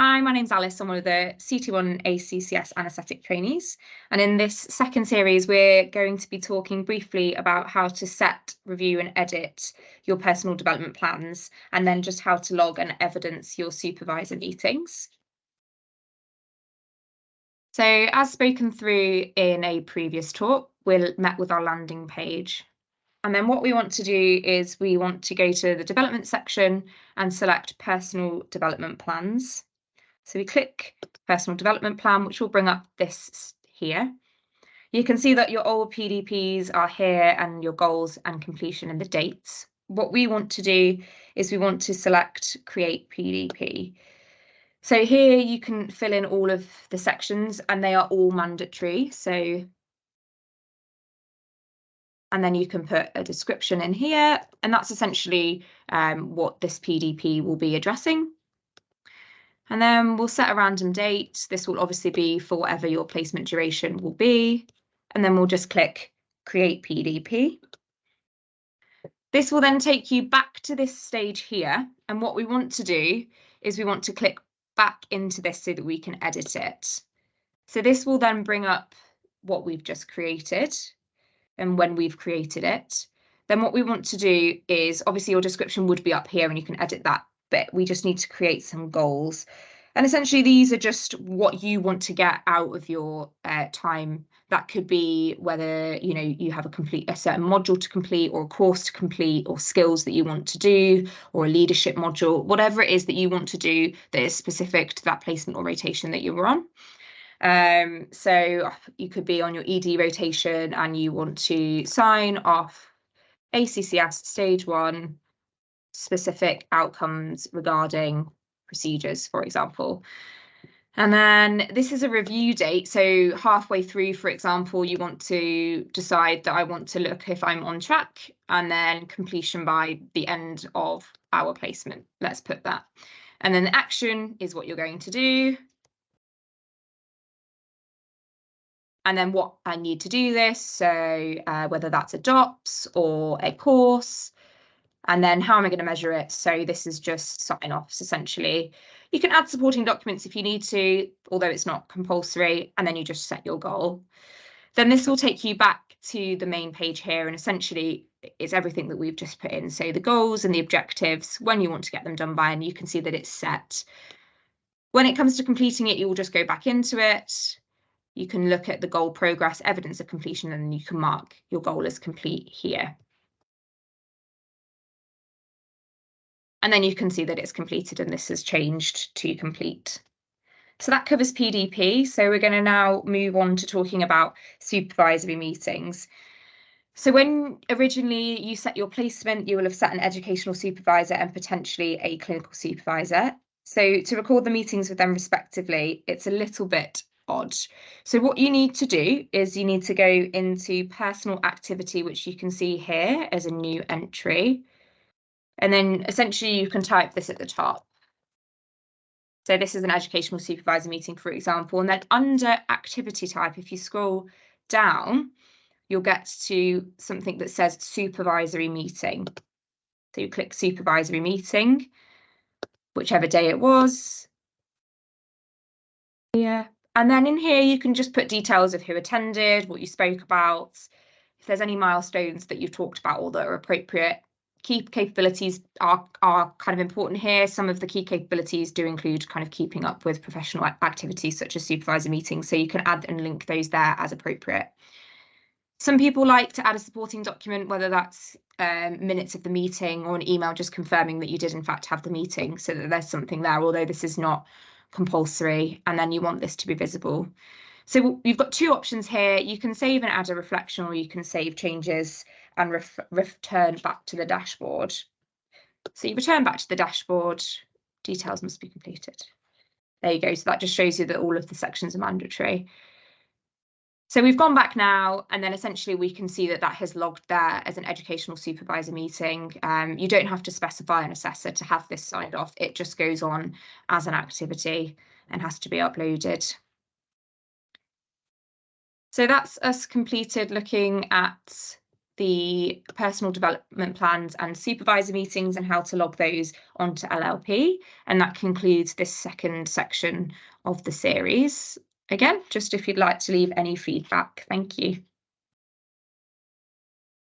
Hi, my name's Alice. I'm one of the CT1 ACCS anaesthetic trainees. And in this second series, we're going to be talking briefly about how to set, review and edit your personal development plans, and then just how to log and evidence your supervisor meetings. So as spoken through in a previous talk, we're met with our landing page. And then what we want to do is we want to go to the development section and select personal development plans. So we click personal development plan, which will bring up this here. You can see that your old PDPs are here and your goals and completion and the dates. What we want to do is we want to select create PDP. So here you can fill in all of the sections and they are all mandatory. And then you can put a description in here, and that's essentially what this PDP will be addressing. And then we'll set a random date. This will obviously be for whatever your placement duration will be. And then we'll just click create PDP. This will then take you back to this stage here. And what we want to do is we want to click back into this so that we can edit it. So this will then bring up what we've just created and when we've created it. Then what we want to do is, obviously your description would be up here and you can edit that, but we just need to create some goals. And essentially these are just what you want to get out of your time. That could be whether you have a certain module to complete, or a course to complete, or skills that you want to do, or a leadership module, whatever it is that you want to do that is specific to that placement or rotation that you were on. So you could be on your ED rotation and you want to sign off ACCS stage 1 specific outcomes regarding procedures, for example. And then this is a review date. So halfway through, for example, you want to decide that I want to look if I'm on track, and then completion by the end of our placement. Let's put that. And then the action is what you're going to do. And then what I need to do this, so whether that's a DOPS or a course, and then how am I going to measure it? So this is just sign-offs, essentially. You can add supporting documents if you need to, although it's not compulsory, and then you just set your goal. Then this will take you back to the main page here, and essentially it's everything that we've just put in. So the goals and the objectives, when you want to get them done by, and you can see that it's set. When it comes to completing it, you will just go back into it. You can look at the goal progress, evidence of completion, and you can mark your goal as complete here. And then you can see that it's completed and this has changed to complete. So that covers PDP. So we're going to now move on to talking about supervisory meetings. So when originally you set your placement, you will have set an educational supervisor and potentially a clinical supervisor. So to record the meetings with them respectively, it's a little bit odd. So what you need to do is you need to go into personal activity, which you can see here as a new entry. And then essentially you can type this at the top. So this is an educational supervisor meeting, for example. And then under activity type, if you scroll down, you'll get to something that says supervisory meeting. So you click supervisory meeting, whichever day it was. Yeah. And then in here, you can just put details of who attended, what you spoke about, if there's any milestones that you've talked about or that are appropriate. Key capabilities are kind of important here. Some of the key capabilities do include kind of keeping up with professional activities such as supervisor meetings. So you can add and link those there as appropriate. Some people like to add a supporting document, whether that's minutes of the meeting or an email just confirming that you did in fact have the meeting, so that there's something there, although this is not compulsory, and then you want this to be visible. So you've got two options here. You can save and add a reflection, or you can save changes and return back to the dashboard. So you return back to the dashboard, details must be completed. There you go. So that just shows you that all of the sections are mandatory. So we've gone back now, and then essentially we can see that that has logged there as an educational supervisor meeting. You don't have to specify an assessor to have this signed off. It just goes on as an activity and has to be uploaded. So that's us completed looking at the personal development plans and supervisor meetings and how to log those onto LLP. And that concludes this second section of the series. Again, just if you'd like to leave any feedback. Thank you.